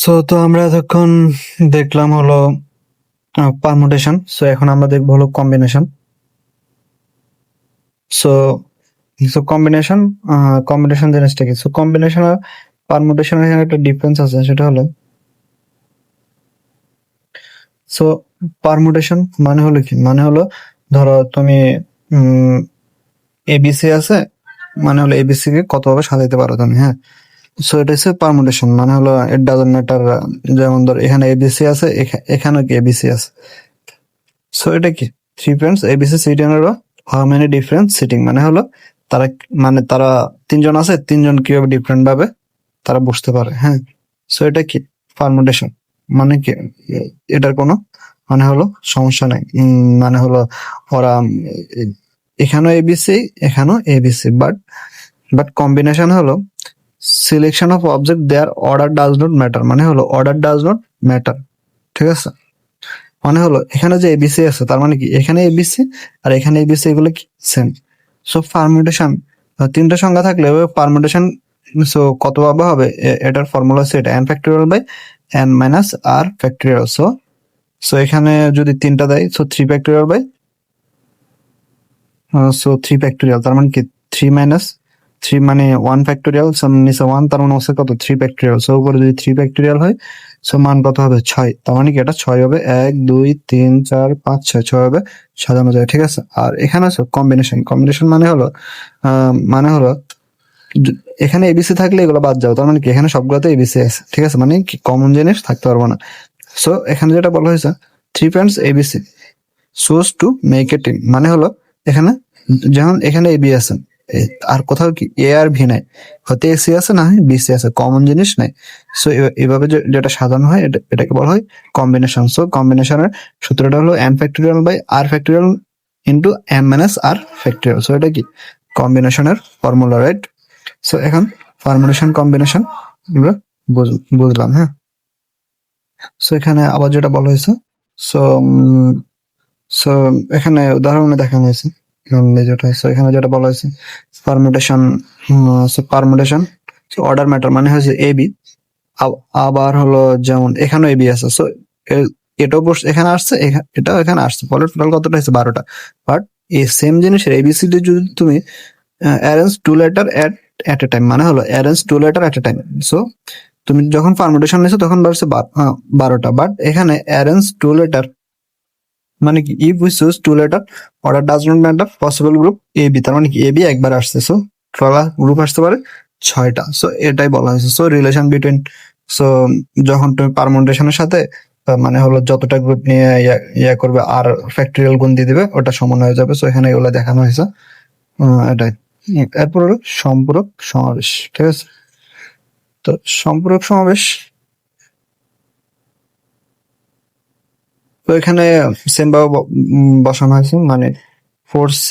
তো আমরা এতক্ষণ দেখলাম হলো পারমুটেশন। সো এখন আমরা দেখবো হলো combination. So so combination combination জিনিসটা কি? সো কম্বিনেশন আর পারমুটেশনের এখানে একটা ডিফারেন্স আছে, সেটা হলো সো পারমুটেশন মানে হলো কি, মানে হলো ধরো তুমি এবিসি আছে, মানে হলো এবিসি কে কতভাবে সাজাইতে পারো তুমি, হ্যাঁ। সো এটা হচ্ছে পারমুটেশন, মানে হলো ইট ডাজন্ট ম্যাটার। যেমন ধর এখানে এবিসি আছে, এখানে কি এবিসি আছে। সো এটা কি, থ্রি ফ্রেন্ডস এবিসি সিটিং এর হাউ মেনি ডিফারেন্ট সিটিং, মানে হলো তারা, মানে তারা তিনজন আছে, তিনজন কিভাবে ডিফারেন্ট ভাবে তারা বসতে পারে, হ্যাঁ। সো এটা কি পারমুটেশন, মানে কি এটার কোনো মানে হলো সমস্যা নাই। মানে হলো ওরা এখানেও এবিসি, এখানেও এবিসি, বাট কম্বিনেশন হলো selection of object their order does not matter, মানে হলো অর্ডার ডাজ নট ম্যাটার, ঠিক আছে। মানে হলো এখানে যে এবিসি আছে, তার মানে কি এখানে এবিসি আর এখানে এবিসি এগুলো কি সেম। সো পারমিউটেশন, তিনটা সংখ্যা থাকলে পারমিউটেশন সো কত ভাবে হবে, এটার ফর্মুলা হচ্ছে এটা n factorial by n minus r factorial. So so এখানে যদি তিনটা দেয়, so 3 factorial by so 3 factorial, তার মানে কি 3 মাইনাস 3 মানে 1 ফ্যাক্টরিয়াল, সো নিচে 1, তার মানে হচ্ছে কত 3 ফ্যাক্টরিয়াল। সো উপরে যদি 3 ফ্যাক্টরিয়াল হয়, সো মান কত হবে 6, তার মানে কি এটা 6 হবে, 1 2 3 4 5 6, 6 হবে, সাজানো যায়, ঠিক আছে। আর এখানে আছে কম্বিনেশন, কম্বিনেশন মানে হলো মানে হলো এখানে এবিসি থাকলে এগুলো বাদ যাও, তার মানে কি এখানে সবগুলোতে এবিসি আছে, ঠিক আছে, মানে কি কমন জিনিস থাকতে পারবো না। সো এখানে যেটা বলা হয়েছে, three friends ABC সোজ to make a team, মানে হলো এখানে যেমন এখানে এবি আছে, আর কোথাও কি এ আর ভি নাই, হতে এসি আছে না হয় বিসি আছে, কমন জিনিস নাই। সো এভাবে যেটা সাজানো হয় এটাকে বলা হয় কম্বিনেশন। সো কম্বিনেশনের সূত্রটা হলো n factorial by r factorial into m minus r factorial. So এটা কি কম্বিনেশনের ফর্মুলা, রাইট। সো এখন ফর্মুলেশন কম্বিনেশন আমরা বুঝলাম, হ্যাঁ। সো এখানে আবার যেটা বলা হয়েছে, সো সো এখানে উদাহরণে দেখানো হয়েছে, যেটা সো এখানে যেটা বলা হয়েছে permutation, so permutation order matter, মানে হচ্ছে এবি, আবার হলো যেমন এখানেও এবি আছে। সো এটাও এখানে আসছে, এটাও এখানে আসছে, ফলে টোটাল কতটা হচ্ছে 12টা। বাট এই সেম জিনিসের এবিসিডি যদি তুমি arrange two letter at a time, মানে হলো arrange two letter at a time. So তুমি যখন পারমুটেশন নিছো তখন বাড়ছে 12টা, বাট এখানে অ্যারেঞ্জ টু লেটার মানে কি if we choose two letter order does not matter possible group A B, তার মানে কি এ বি একবার আসছে, সো টোটাল গ্রুপ আসতে পারে 6টা। সো এটাই বলা হয়েছে। সো রিলেশন বিটুইন, সো যখন তুমি পারমুটেশনের সাথে মানে হলো যতটা গ্রুপ নিয়ে ইয়া করবে আর ফ্যাক্টরিয়াল গুণ দিয়ে দিবে, ওটা সমান হয়ে যাবে। সো এখানে এগুলো দেখানো হয়েছে, এটাই। এরপর হলো সম্পূরক সমাবেশ, ঠিক আছে। তো সম্পূরক সমাবেশ, তো এখানে সেম ভাবে বসানো হয়েছে, মানে 4c,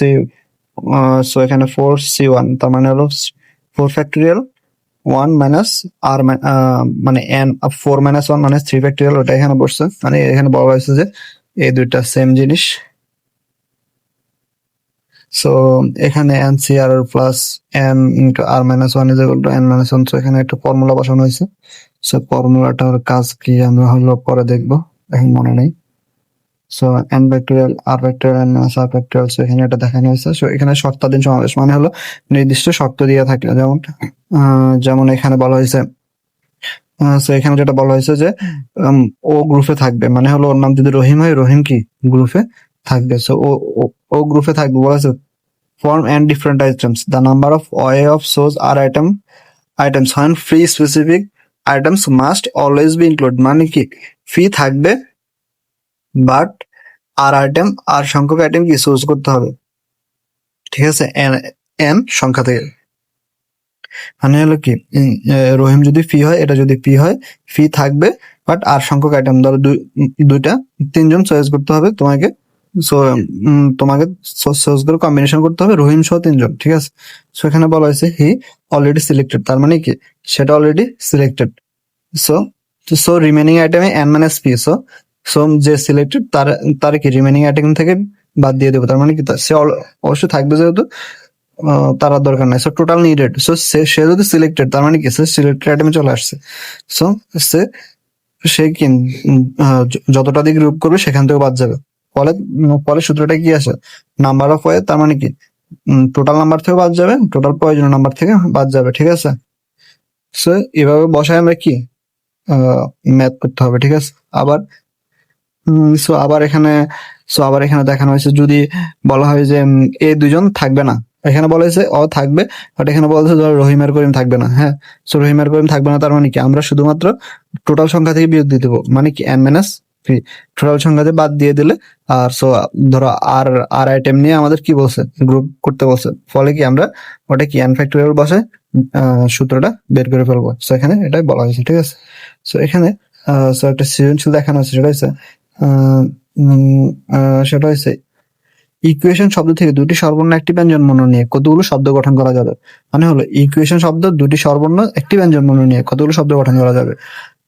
সো এখানে 4c1, তার মানে হলো 4 ফ্যাক্টরিয়াল 1 মাইনাস আর, মানে n 4 মাইনাস 1 মানে 3 ফ্যাক্টরিয়াল, ওটা এখানে বসছে। মানে এখানে বলা হয়েছে যে এই দুইটা সেম জিনিস। সো এখানে n C r plus n into r minus one is equal to n minus one. So এখানে একটা ফর্মুলা বসানো হয়েছে। সো ফর্মুলাটার কাজ কি আমরা হলো পরে দেখবো, এখন মনে নেই। সো এন ফ্যাক্টরিয়াল আর factorial N minus r factorial, so এখানে এটা দেখানো হয়েছে। সো এখানে শর্তাধীন সমাবেশ মানে হলো নির্দিষ্ট শর্ত দিয়ে থাকে, যেমন যেমন এখানে বলা হয়েছে, সো এখানে যেটা বলা হয়েছে যে ও গ্রুপে থাকবে, মানে হলো ওর নাম যদি রহিম হয়, রহিম কি গ্রুপে থাকবে। সো ও গ্রুপে থাকবে বলা হয়েছে form and different items. The number of way of source are items when free specific items must always be included. মানে কি ফ্রি থাকবে, বাট আর আইটেম আর সংখ্যক আইটেম কি সোর্স করতে হবে, ঠিক আছে, এন সংখ্যা থেকে। মানে হলো কি রহিম যদি ফি হয়, এটা যদি ফি হয়, ফি থাকবে, বাট আর সংখ্যক আইটেম ধরো দুইটা, তিনজন চয়েস করতে হবে তোমাকে। সো তোমাকে চয়েস করে কম্বিনেশন করতে হবে রহিম সহ তিনজন, ঠিক আছে। সো এখানে বলা হয়েছে হি অলরেডি সিলেক্টেড, তার মানে কি সেটা already selected. So so remaining আইটেমে N minus P, so so যে সিলেক্টেড তার তার কি রিমেনিং আইটেম থেকে বাদ দিয়ে দেবো, তার মানে কি সে অবশ্যই থাকবে, যেহেতু তার আর দরকার নাই। সো টোটাল নিডেড, সো সে যদি সিলেক্টেড, তার মানে কি সে সিলেক্টেড আইটেমে চলে আসছে। সো সে সে কি যতটা দিক গ্রুপ করবে সেখান থেকে বাদ যাবে। ফলে ফলে সূত্রটা কি আসে, নাম্বার অফ ওয়ে, তার মানে কি টোটাল নাম্বার থেকে বাদ যাবে, টোটাল প্রয়োজনীয় নাম্বার থেকে বাদ যাবে, ঠিক আছে। সো এভাবে বসায় আমরা কি ম্যাথ করতে হবে, ঠিক আছে। আবার সো আবার এখানে দেখানো হয়েছে যদি বলা হয় যে এই দুজন থাকবে না, এখানে বলা হয়েছে অ থাকবে, বাট এখানে বলা হয়েছে ধরো রহিম আর করিম থাকবে না। হ্যাঁ, সো রহিম আর করিম থাকবে না, তার মানে কি আমরা শুধুমাত্র টোটাল সংখ্যা থেকে বিয়োগ দিয়ে দেবো, মানে কি n মাইনাস থ্রি, টোটাল সংখ্যাতে বাদ দিয়ে দিলে। আর সো ধরো আর আইটেম নিয়ে আমাদের কি বলছে, গ্রুপ করতে বলছে, ফলে কি আমরা ওটা কি n ফ্যাক্টোরিয়াল বসে সূত্রটা বের করে ফেলবো। সো এখানে এটাই বলা হয়েছে, ঠিক আছে। সো এখানে সো একটা সৃজনশীল দেখানো হচ্ছে, সেটা হচ্ছে সেটা হচ্ছে ইকুয়েশন শব্দ থেকে দুটি সর্বর্ণ একটি ব্যঞ্জনবর্ণ নিয়ে কতগুলো শব্দ গঠন করা যাবে। মানে হলো ইকুয়েশন শব্দ দুটি সর্বর্ণ একটি ব্যঞ্জনবর্ণ নিয়ে কতগুলো শব্দ গঠন করা যাবে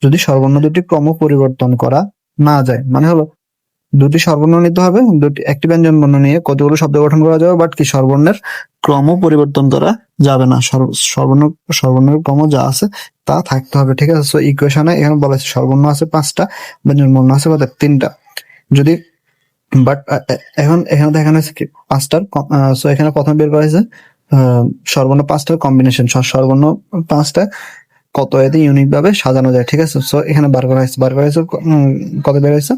যদি সর্বর্ণ দুটি ক্রম পরিবর্তন করা না যায়। মানে হলো দুটি সর্বর্ণ নিতে হবে, একটি ব্যঞ্জনবর্ণ নিয়ে কতগুলো শব্দ গঠন করা যাবে, বাট কি সর্বর্ণের ক্রম পরিবর্তন করা যাবে না, সর্বর্ণের ক্রম যা আছে তা থাকতে হবে, ঠিক আছে। সো ইকুয়েশনে এখানে বলা আছে সর্বর্ণ আছে 5টা, ব্যঞ্জনবর্ণ আছে কত 3টা। যদি বাট এখন এখানে দেখানো হয়েছে কি 5টার, সো এখানে প্রথম বের করা হয়েছে সর্বর্ণ 5টার কম্বিনেশন, সর্বর্ণ 5টা কত এতে ইউনিক ভাবে সাজানো যায়, ঠিক আছে। সো এখানে বার করা হয়েছে কত বের হয়েছে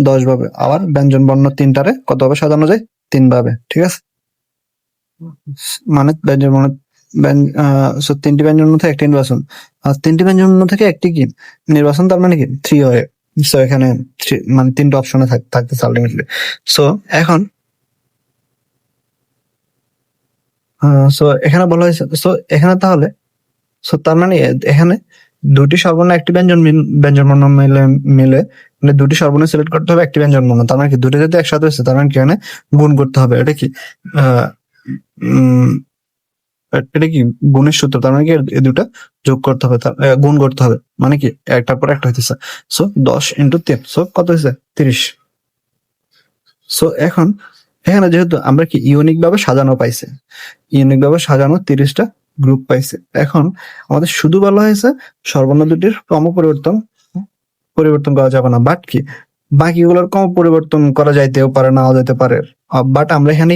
10 ভাবে। আবার ব্যঞ্জন বর্ণ 3টারে কত ভাবে সাজানো যায় 3 ভাবে, ঠিক আছে। মানে ব্যঞ্জন বর্ণ 3টি ব্যঞ্জন বর্ণ থেকে একটি নির্বাচন, আর 3টি ব্যঞ্জন বর্ণ থেকে একটি কি নির্বাচন, তার মানে কি 3 হয়। সো এখানে মানে 3টা অপশনে থাকতেছে আলটিমেটলি। সো এখন সো এখানে বলা হয়েছে, সো এখানে তাহলে সো তার মানে এখানে দুটি সর্বর্ণ একটি ব্যঞ্জনবর্ণ মিলে মানে দুটি সর্বর্ণ সিলেক্ট করতে হবে একটি ব্যঞ্জনবর্ণ, তার মানে কি দুটো যদি একসাথে হচ্ছে তার মানে কি এখানে গুণ করতে হবে। এটা কি এটা কি গুণের সূত্র, তার মানে কি এই দুটা যোগ করতে হবে, গুণ করতে হবে, মানে কি একটার পর একটা হইতেছে। সো 10 × 3, সো কত হয়েছে 30। সো এখন এখানে যেহেতু আমরা কি ইউনিক ভাবে সাজানো পাইছে, ইউনিক ভাবে সাজানো 30টা গ্রুপ পাইছে, এখন আমাদের শুধু বলা হয়েছে সর্বর্ণ দুটির ক্রম পরিবর্তন করা যাবে না, বাট কি বাকিগুলোর ক্রম পরিবর্তন করা যাইতেও পারে, নাও যেতে পারে। বাট আমরা এখানে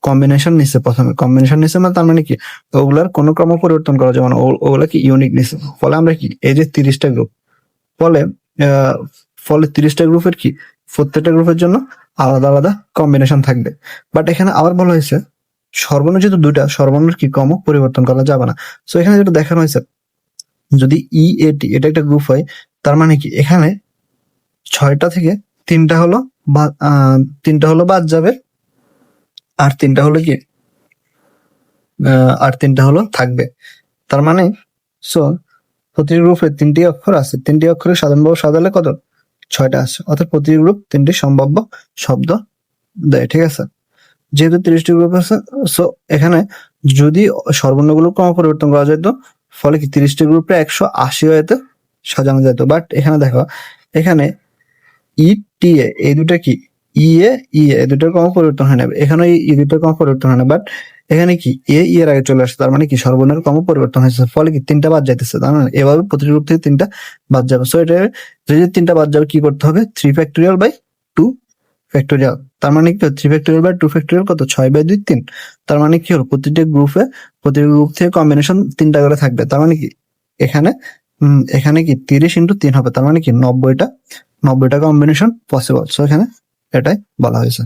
কম্বিনেশন নিচ্ছে, প্রথমে কম্বিনেশন নিচ্ছে, মানে তার মানে কি ওগুলার কোনো ক্রম পরিবর্তন করা যাবে না, ওগুলা কি ইউনিক নিচ্ছে। ফলে আমরা কি এই যে 30টা গ্রুপ, ফলে 30টা গ্রুপের কি প্রত্যেকটা গ্রুপের জন্য আলাদা আলাদা কম্বিনেশন থাকবে। বাট এখানে আবার বলা হয়েছে সর্বর্ণ যেহেতু দুইটা, সর্বর্ণের কি ক্রম পরিবর্তন করা যাবে না। সো এখানে যেটা দেখানো হয়েছে যদি EAT এটা একটা গ্রুপ হয়, তার মানে কি এখানে 6টা থেকে 3টা হলো বাদ যাবে, আর 3টা হলো কি থাকবে। তার মানে সো প্রতি গ্রুপে 3টি অক্ষর আছে, 3টি অক্ষরে সাধারণভাবে সাজালে কত 6টা আছে, অর্থাৎ প্রতি গ্রুপ 3টি সম্ভাব্য শব্দ দেয়, ঠিক আছে। যেহেতু 30টি গ্রুপ আছে, সো এখানে যদি সর্বর্ণগুলো ক্রম পরিবর্তন করা যেত, ফলে কি 30টি গ্রুপে 180 হয়েতে সাজানো যেত। বাট এখানে দেখো এখানে ETA এই দুটা কি ইএ এই দুটার ক্রম পরিবর্তন হয় না, এখানে এই দুটার ক্রম পরিবর্তন হয় না, বাট এখানে কি এর আগে চলে আসছে, তার মানে কি সর্বর্ণের ক্রম পরিবর্তন হয়েছে, ফলে কি 3টা বাদ যাইতেছে, তার মানে এভাবে প্রতিটি গ্রুপ থেকে 3টা বাদ যাবে। সো এটা যদি 3টা বাদ যাবে কি করতে হবে 3 ফ্যাক্টোরিয়াল বাই 2 ফ্যাক্টোরিয়াল, তার মানে কি 3 ফ্যাক্টোরিয়াল বাই 2 ফ্যাক্টোরিয়াল কত 6/2 3। তার মানে কি হলো প্রতি গ্রুপ থেকে কম্বিনেশন 3টা করে থাকবে, তার মানে কি এখানে কি 30 × 3 হবে, তার মানে কি 90টা কম্বিনেশন পসিবল। সো এখানে এটাই বলা হয়েছে।